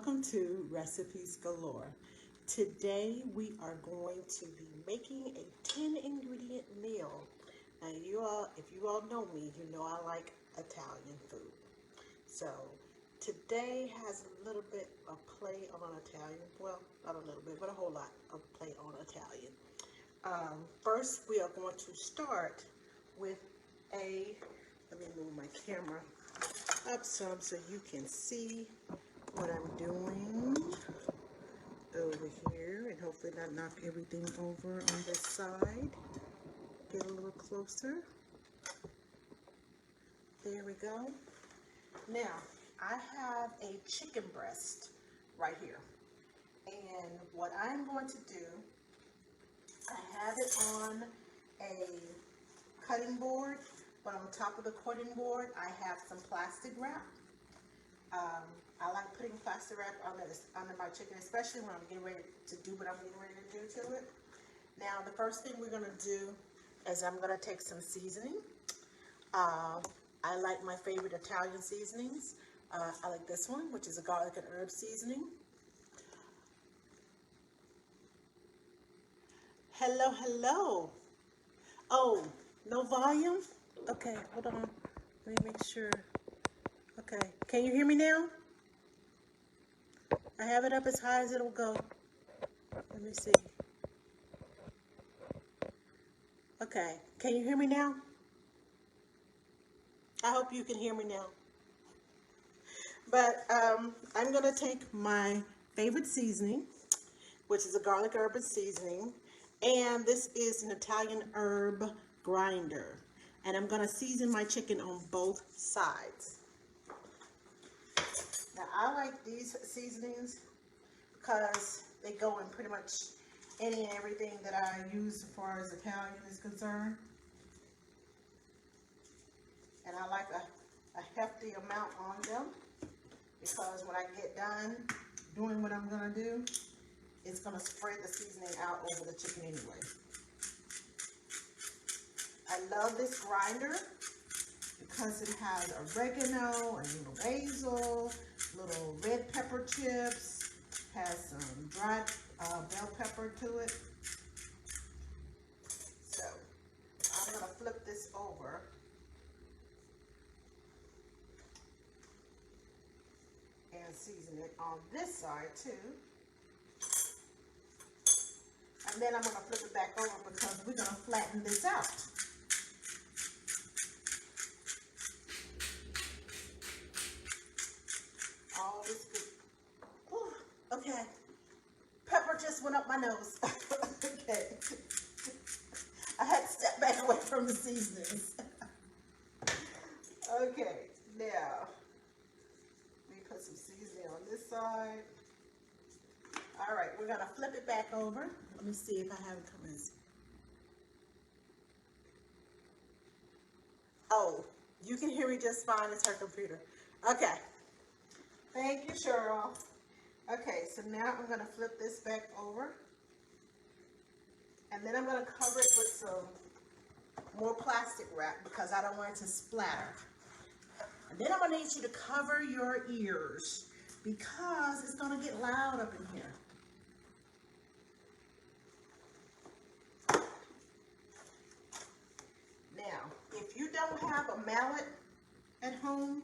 welcome to Recipes Galore. Today we are going to be making a 10 ingredient meal. Now if you all know me, you know I like Italian food. So today has a little bit of play on Italian. Well, not a little bit, but a whole lot of play on Italian. First, we are going to start with let me move my camera up some so you can see what I'm doing over here, and hopefully not knock everything over on this side. Get a little closer. There we go. Now, I have a chicken breast right here, and what I'm going to do, I have it on a cutting board, but on top of the cutting board, I have some plastic wrap. I like putting plastic wrap under my chicken, especially when I'm getting ready to do what I'm getting ready to do to it. Now, the first thing we're going to do is I'm going to take some seasoning. I like my favorite Italian seasonings. I like this one, which is a garlic and herb seasoning. Hello, hello. Oh, no volume? Okay, hold on. Let me make sure. Okay, can you hear me now? I have it up as high as it'll go. Let me see. Okay, can you hear me now? I hope you can hear me now. But I'm going to take my favorite seasoning, which is a garlic herb seasoning, and this is an Italian herb grinder. And I'm going to season my chicken on both sides. Now, I like these seasonings because they go in pretty much any and everything that I use as far as Italian is concerned. And I like a hefty amount on them because when I get done doing what I'm going to do, it's going to spread the seasoning out over the chicken anyway. I love this grinder because it has oregano, a little basil, little red pepper chips, has some dried bell pepper to it. So I'm going to flip this over. And season it on this side too. And then I'm going to flip it back over because we're going to flatten this out. All this good. Whew, okay. Pepper just went up my nose. Okay. I had to step back away from the seasonings. Okay, now let me put some seasoning on this side. All right, we're gonna flip it back over. Let me see if I have it coming. Oh, you can hear me just fine. It's her computer. Okay. Thank you, Cheryl. Okay, so now I'm gonna flip this back over. And then I'm gonna cover it with some more plastic wrap because I don't want it to splatter. And then I'm gonna need you to cover your ears because it's gonna get loud up in here. Now, if you don't have a mallet at home,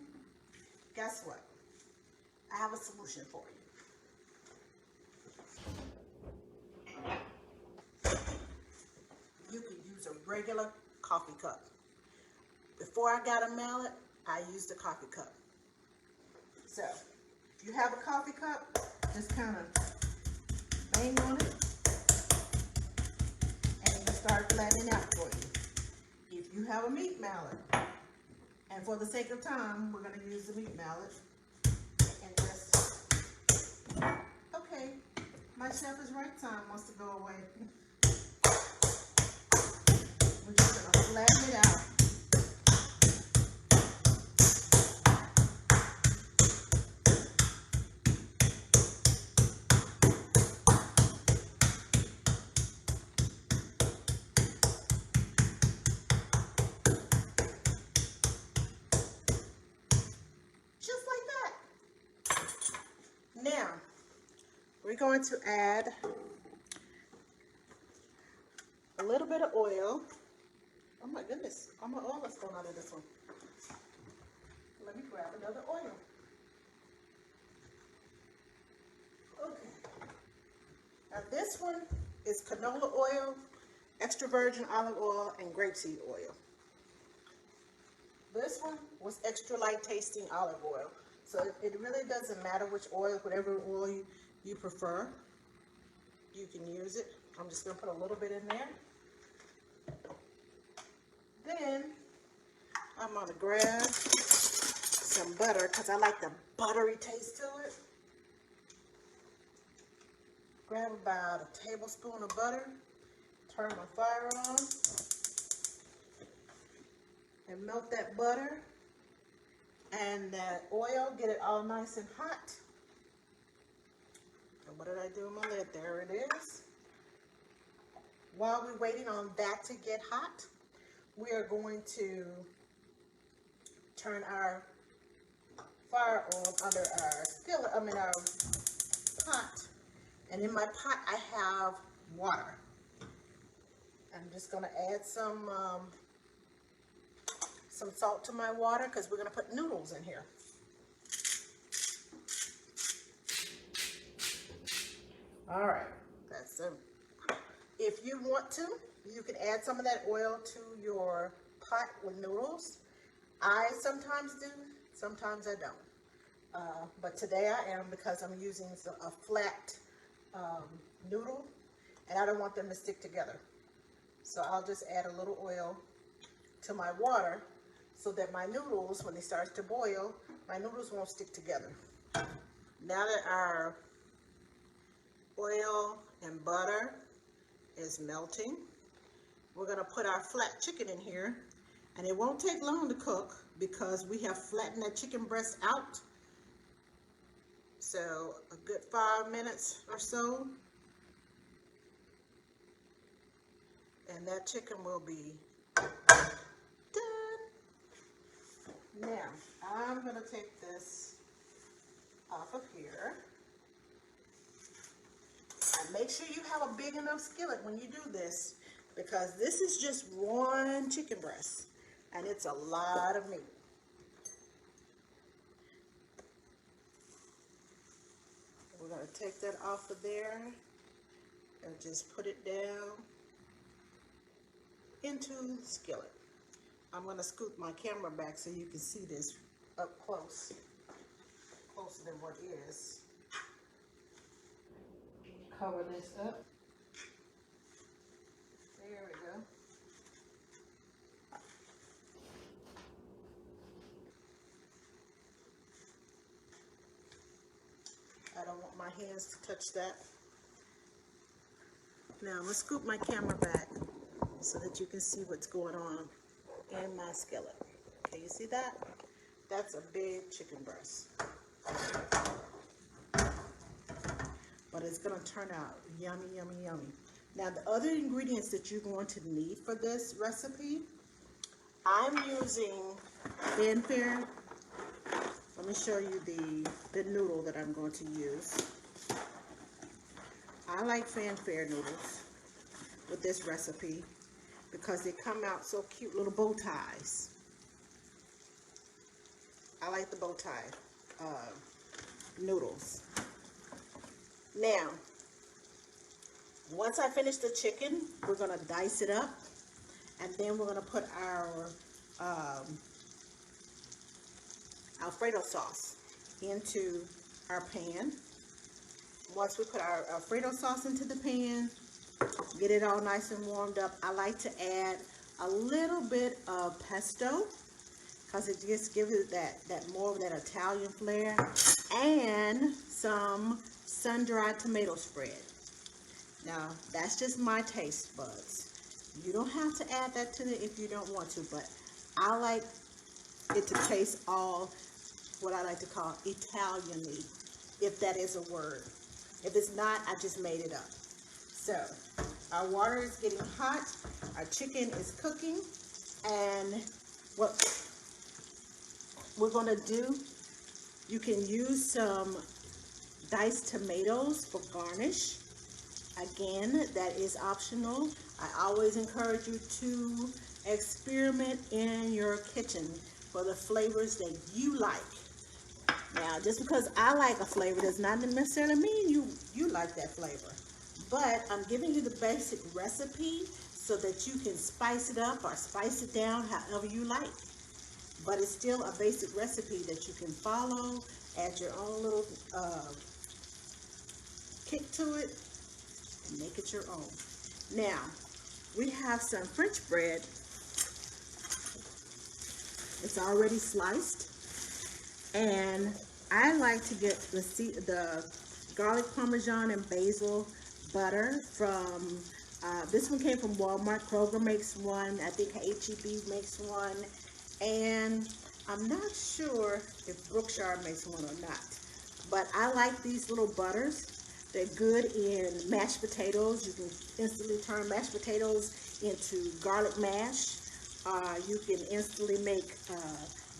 guess what? I have a solution for you. You can use a regular coffee cup. Before I got a mallet, I used a coffee cup. So, if you have a coffee cup, just kind of bang on it, and it will start flattening out for you. If you have a meat mallet, and for the sake of time, we're going to use the meat mallet, and just, okay, my chef is right time wants to go away. We're just going to flatten it out. Just like that. Now, we're going to add a little bit of oil. Oh my goodness, all my oil is going out of this one. Let me grab another oil. Okay. Now this one is canola oil, extra virgin olive oil, and grapeseed oil. This one was extra light tasting olive oil. So it really doesn't matter which oil, whatever oil you prefer, you can use it. I'm just going to put a little bit in there. Then I'm going to grab some butter because I like the buttery taste to it. Grab about a tablespoon of butter. Turn my fire on. And melt that butter and that oil, get it all nice and hot. And what did I do with my lid? There it is. While we're waiting on that to get hot, we are going to turn our fire on under our skillet, our pot. And in my pot, I have water. I'm just going to add some salt to my water because we're going to put noodles in here. All right, that's it. If you want to, you can add some of that oil to your pot with noodles. I sometimes do, sometimes I don't. But today I am because I'm using a flat noodle and I don't want them to stick together. So I'll just add a little oil to my water so that my noodles, when they start to boil, my noodles won't stick together. Now that our oil and butter is melting, we're going to put our flat chicken in here, and it won't take long to cook because we have flattened that chicken breast out. So a good 5 minutes or so, and that chicken will be done. Now, I'm going to take this off of here. And make sure you have a big enough skillet when you do this, because this is just one chicken breast, and it's a lot of meat. We're going to take that off of there and just put it down into the skillet. I'm going to scoop my camera back so you can see this up close, closer than what is. Cover this up. There we go. I don't want my hands to touch that. Now let's scoop my camera back so that you can see what's going on in my skillet. Okay, you see that? That's a big chicken breast. But it's going to turn out yummy, yummy, yummy. Now the other ingredients that you're going to need for this recipe, I'm using fanfare. Let me show you the noodle that I'm going to use. I like fanfare noodles with this recipe because they come out so cute, little bow ties. I like the bow tie noodles. Now, once I finish the chicken, we're going to dice it up, and then we're going to put our Alfredo sauce into our pan. Once we put our Alfredo sauce into the pan, get it all nice and warmed up, I like to add a little bit of pesto because it just gives it that more of that Italian flair, and some sun-dried tomato spread. Now, that's just my taste buds. You don't have to add that to it if you don't want to, but I like it to taste all what I like to call Italian-y, if that is a word. If it's not, I just made it up. So, our water is getting hot, our chicken is cooking, and what we're going to do, you can use some diced tomatoes for garnish. Again, that is optional. I always encourage you to experiment in your kitchen for the flavors that you like. Now, just because I like a flavor does not necessarily mean you like that flavor. But I'm giving you the basic recipe so that you can spice it up or spice it down however you like. But it's still a basic recipe that you can follow, add your own little kick to it, and make it your own. Now, we have some French bread. It's already sliced. And I like to get the garlic parmesan and basil butter from, this one came from Walmart. Kroger makes one. I think H-E-B makes one. And I'm not sure if Brookshire makes one or not. But I like these little butters. They're good in mashed potatoes. You can instantly turn mashed potatoes into garlic mash. You can instantly make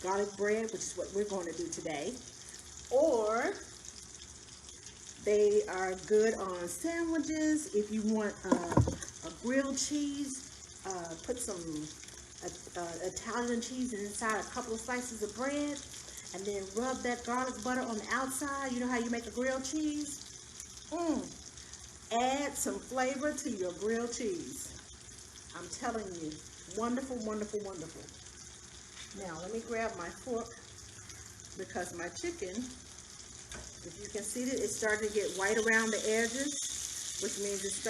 garlic bread, which is what we're going to do today. Or they are good on sandwiches. If you want a grilled cheese, put some Italian cheese inside a couple of slices of bread, and then rub that garlic butter on the outside. You know how you make a grilled cheese? Add some flavor to your grilled cheese. I'm telling you, wonderful, wonderful, wonderful. Now, let me grab my fork because my chicken, if you can see it, it's starting to get white around the edges, which means it's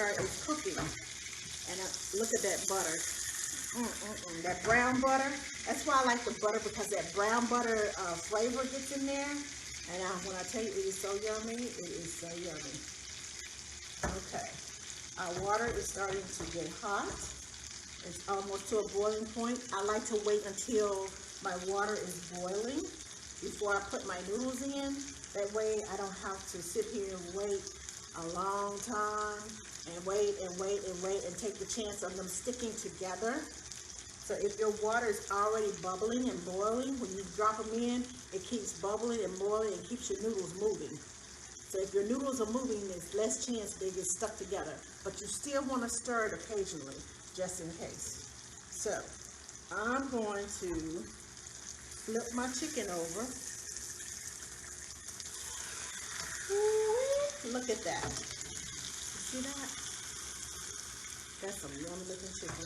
cooking. And look at that butter. That brown butter. That's why I like the butter, because that brown butter flavor gets in there. And when I tell you it is so yummy, it is so yummy. Okay. Our water is starting to get hot. It's almost to a boiling point. I like to wait until my water is boiling before I put my noodles in. That way I don't have to sit here and wait a long time and wait and wait and wait and take the chance of them sticking together. So if your water is already bubbling and boiling, when you drop them in, it keeps bubbling and boiling and keeps your noodles moving. So if your noodles are moving, there's less chance they get stuck together. But you still want to stir it occasionally, just in case. So I'm going to flip my chicken over. Ooh, look at that. You see that? That's some yummy looking chicken.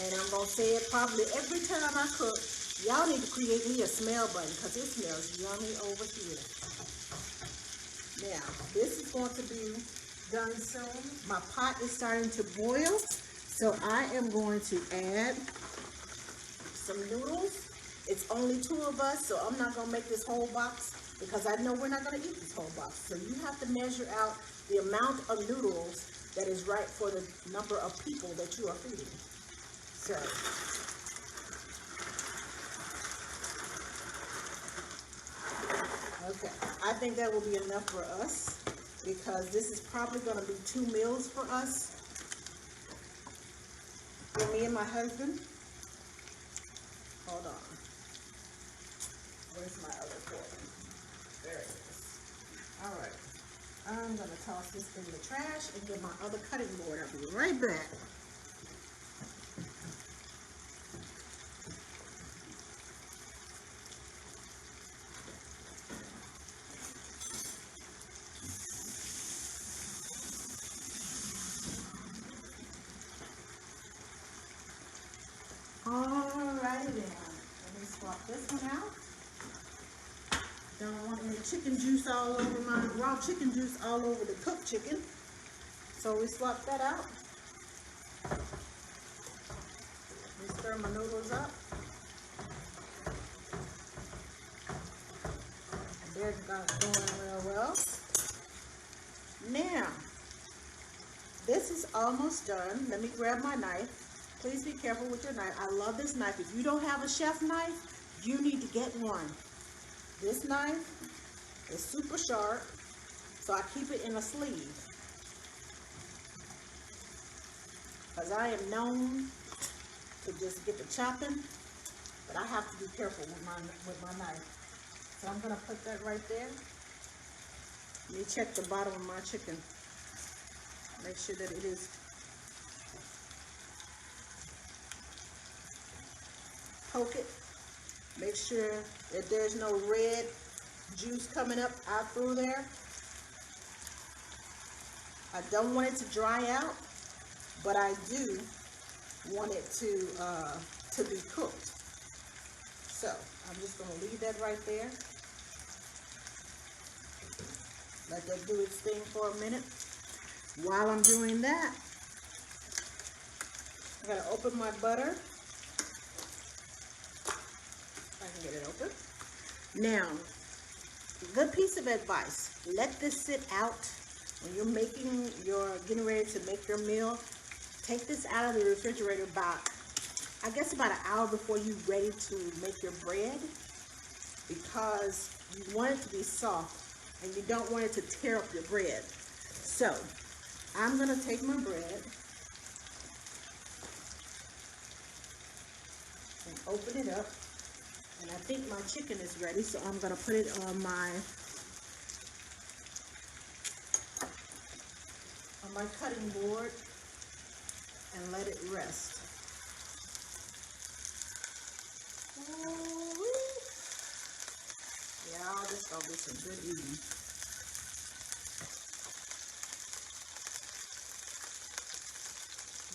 And I'm going to say it probably every time I cook. Y'all need to create me a smell button because it smells yummy over here. Now, this is going to be done soon. My pot is starting to boil. So I am going to add some noodles. It's only 2 of us, so I'm not going to make this whole box because I know we're not going to eat this whole box. So you have to measure out the amount of noodles that is right for the number of people that you are feeding. So okay, I think that will be enough for us because this is probably going to be 2 meals for us. For me and my husband. Hold on. Where's my other fork? There it is. All right. I'm going to toss this in the trash and get my other cutting board. I'll be right back. Alrighty then. Let me swap this one out. Don't want any chicken juice all over my raw chicken juice all over the cooked chicken. So we swap that out. Let me stir my noodles up. They're going real well. Now, this is almost done. Let me grab my knife. Please be careful with your knife. I love this knife. If you don't have a chef knife, you need to get one. This knife is super sharp, so I keep it in a sleeve. Because I am known to just get the chopping, but I have to be careful with my knife. So I'm going to put that right there. Let me check the bottom of my chicken. Make sure that it is poke it. Make sure that there's no red juice coming up out through there. I don't want it to dry out, but I do want it to be cooked. So I'm just going to leave that right there. Let that do its thing for a minute. While I'm doing that, I'm going to open my butter. If I can get it open. Now, good piece of advice. Let this sit out. When you're getting ready to make your meal, take this out of the refrigerator about an hour before you're ready to make your bread, because you want it to be soft and you don't want it to tear up your bread. So I'm going to take my bread and open it up, and I think my chicken is ready, so I'm going to put it on my cutting board and let it rest. Y'all, this gonna be some good eating.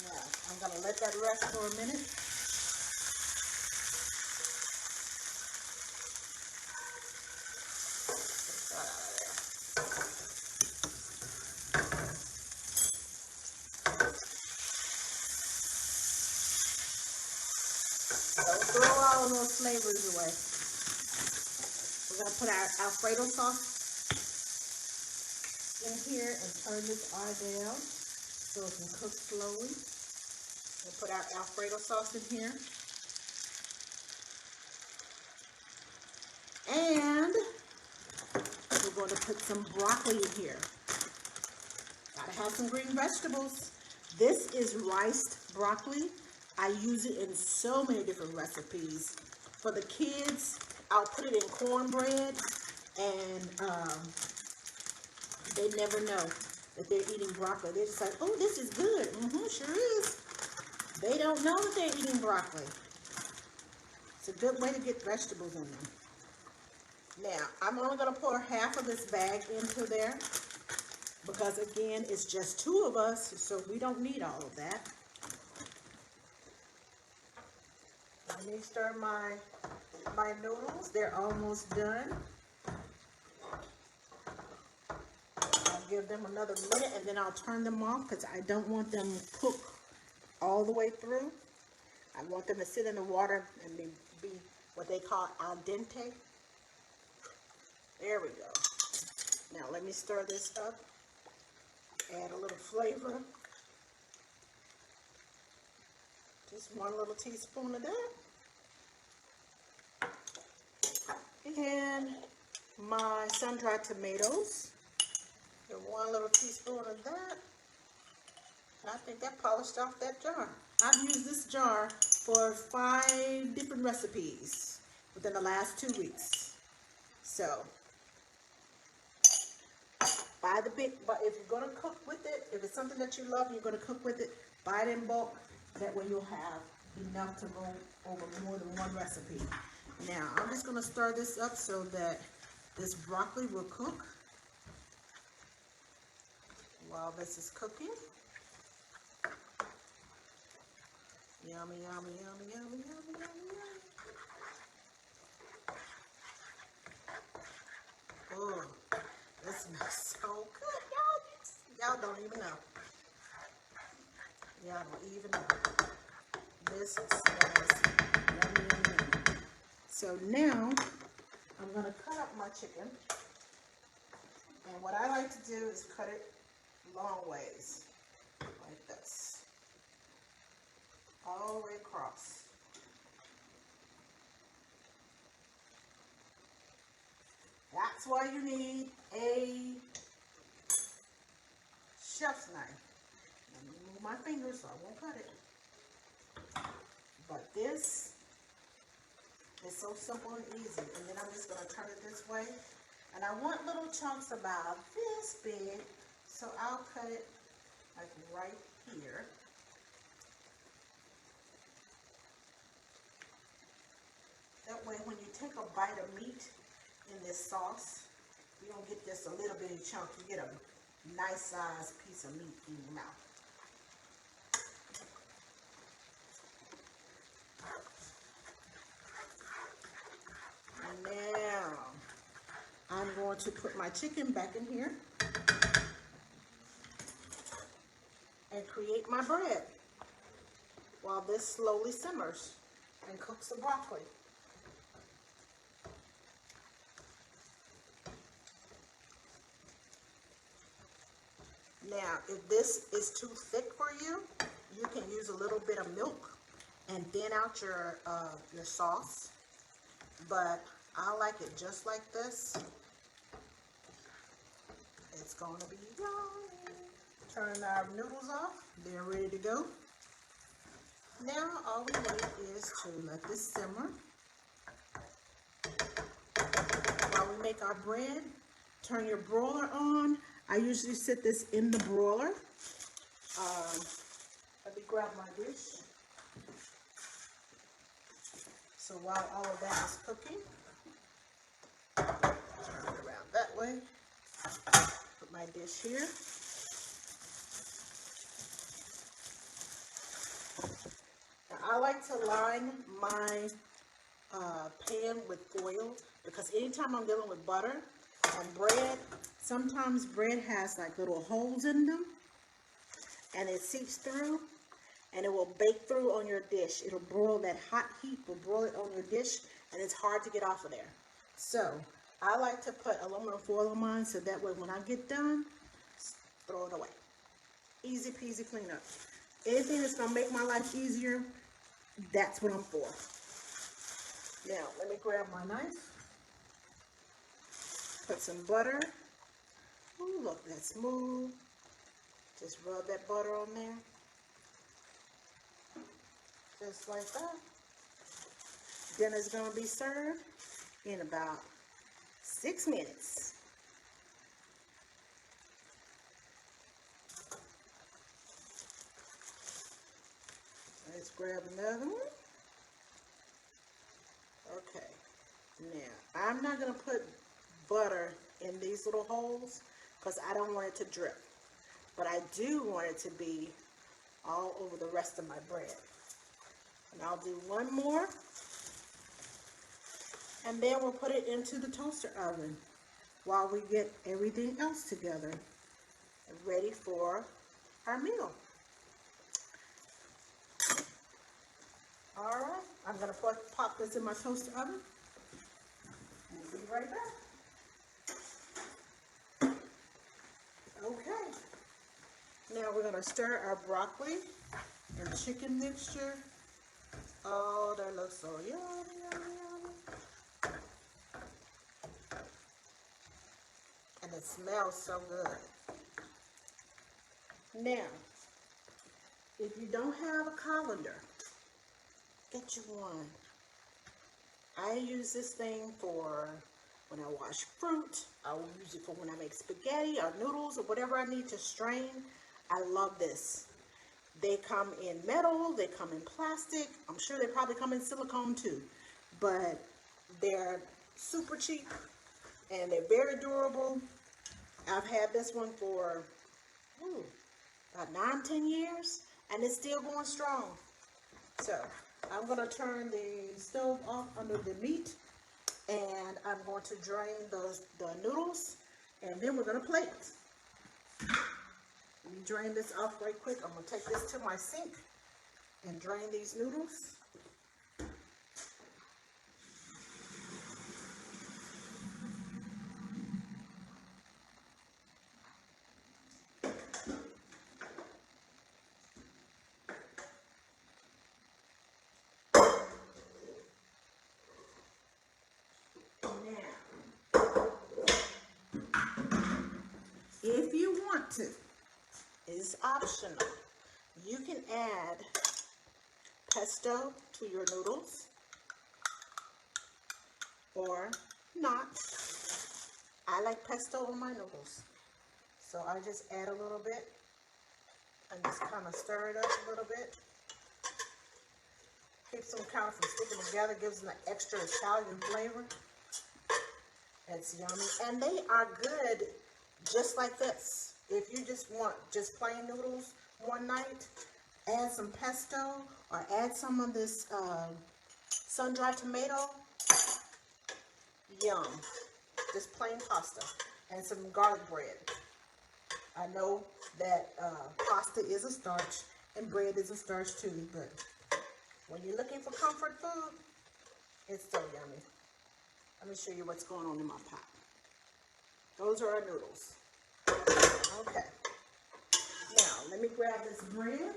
Now, I'm gonna let that rest for a minute. Don't throw all those flavors away. We're gonna put our Alfredo sauce in here and turn this eye down so it can cook slowly. We'll put our Alfredo sauce in here. And we're going to put some broccoli in here. Gotta have some green vegetables. This is riced broccoli. I use it in so many different recipes. For the kids, I'll put it in cornbread, and they never know that they're eating broccoli. They're just like, oh, this is good. Sure is. They don't know that they're eating broccoli. It's a good way to get vegetables in them. Now, I'm only going to pour half of this bag into there because, again, it's just 2 of us, so we don't need all of that. Let me stir my noodles. They're almost done. I'll give them another minute, and then I'll turn them off because I don't want them cooked all the way through. I want them to sit in the water and be what they call al dente. There we go. Now let me stir this up. Add a little flavor. Just 1 little teaspoon of that. And my sun-dried tomatoes. And 1 little teaspoon of that. And I think that polished off that jar. I've used this jar for 5 different recipes within the last 2 weeks. So, buy the big, but if you're going to cook with it, if it's something that you love and you're going to cook with it, buy it in bulk. That way you'll have enough to go over more than 1 recipe. Now, I'm just going to stir this up so that this broccoli will cook while this is cooking. Yummy, yummy, yummy, yummy, yummy, yummy, yummy. Oh, this smells so good, y'all. Y'all don't even know. Y'all don't even know. This smells yummy, yummy, yummy. So now, I'm going to cut up my chicken. And what I like to do is cut it long ways, like this. All the way across. That's why you need a chef's knife. Let me move my fingers so I won't cut it. But this is so simple and easy. And then I'm just going to turn it this way. And I want little chunks about this big, so I'll cut it like right here. That way when you take a bite of meat in this sauce, you don't get just a little bitty chunk, you get a nice sized piece of meat in your mouth. Now, I'm going to put my chicken back in here and create my bread while this slowly simmers and cooks the broccoli. Now, if this is too thick for you, you can use a little bit of milk and thin out your sauce. But I like it just like this. It's going to be yummy. Turn our noodles off. They're ready to go. Now, all we need is to let this simmer while we make our bread. Turn your broiler on. I usually set this in the broiler. Let me grab my dish. So while all of that is cooking, turn it around that way. Put my dish here. Now, I like to line my pan with foil because anytime I'm dealing with butter and bread, sometimes bread has like little holes in them and it seeps through and it will bake through on your dish. It'll broil, that hot heat will broil it on your dish and it's hard to get off of there. So I like to put aluminum foil on mine so that way when I get done, throw it away. Easy peasy cleanup. Anything that's gonna make my life easier, that's what I'm for. Now, let me grab my knife. Put some butter. Ooh, look, that's smooth. Just rub that butter on there. Just like that. Dinner's gonna be served in about 6 minutes. Let's grab another one. Okay, now I'm not gonna put butter in these little holes because I don't want it to drip, but I do want it to be all over the rest of my bread. And I'll do one more, and then we'll put it into the toaster oven while we get everything else together and ready for our meal. All right, I'm gonna pop this in my toaster oven. We'll be right back. Okay, now we're gonna stir our broccoli and chicken mixture. Oh, that looks so yummy, yummy, yummy. And it smells so good. Now, if you don't have a colander, get you one. I use this thing for when I wash fruit. I will use it for when I make spaghetti or noodles or whatever I need to strain. I love this. They come in metal, they come in plastic. I'm sure they probably come in silicone too. But they're super cheap and they're very durable. I've had this one for about 9-10 years and it's still going strong. So I'm going to turn the stove off under the meat and I'm going to drain the noodles and then we're going to plate it. Let me drain this off right quick. I'm going to take this to my sink and drain these noodles. If you want to, it's optional. You can add pesto to your noodles or not. I like pesto on my noodles. So I just add a little bit and just kind of stir it up a little bit. Keeps them kind of from sticking together, gives them an extra Italian flavor. It's yummy. And they are good just like this. If you just want just plain noodles one night, add some pesto or add some of this sun-dried tomato. Yum. Just plain pasta and some garlic bread. I know that pasta is a starch and bread is a starch too, but when you're looking for comfort food, it's so yummy. Let me show you what's going on in my pot. Those are our noodles. Okay. Now, let me grab this bread.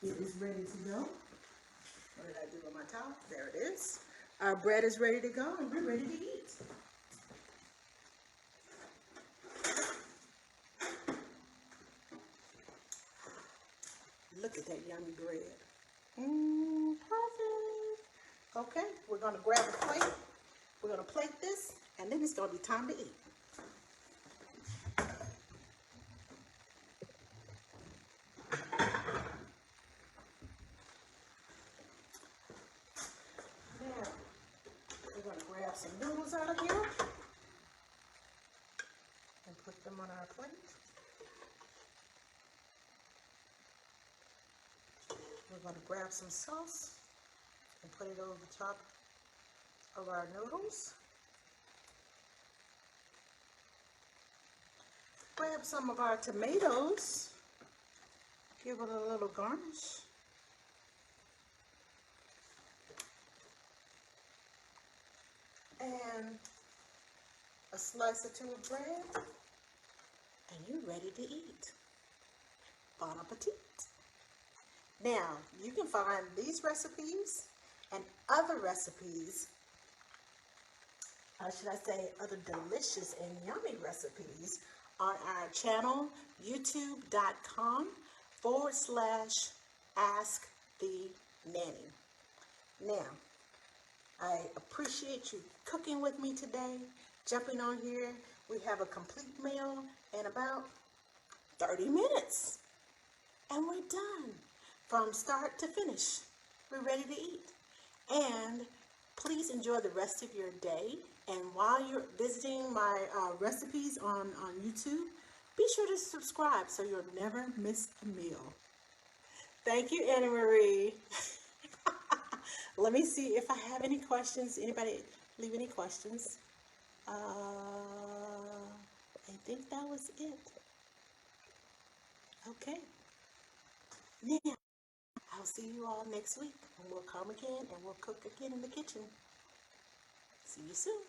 It is ready to go. What did I do with my towel? There it is. Our bread is ready to go and we're ready to eat. Look at that yummy bread. Perfect. Okay, we're going to grab a plate. We're going to plate this, and then it's going to be time to eat. Now, we're going to grab some noodles out of here and put them on our plate. We're going to grab some sauce and put it over the top of our noodles. Grab some of our tomatoes, give it a little garnish. And a slice or two of bread, and you're ready to eat. Bon appetit. Now, you can find these recipes and other recipes, should I say other delicious and yummy recipes on our channel, youtube.com/AskTheNanny. Now, I appreciate you cooking with me today, jumping on here. We have a complete meal in about 30 minutes. And we're done from start to finish. We're ready to eat. And please enjoy the rest of your day. And while you're visiting my recipes on YouTube, be sure to subscribe so you'll never miss a meal. Thank you, Anna Marie. Let me see if I have any questions. Anybody leave any questions? I think that was it. Okay. Now, I'll see you all next week. And we'll come again and we'll cook again in the kitchen. See you soon.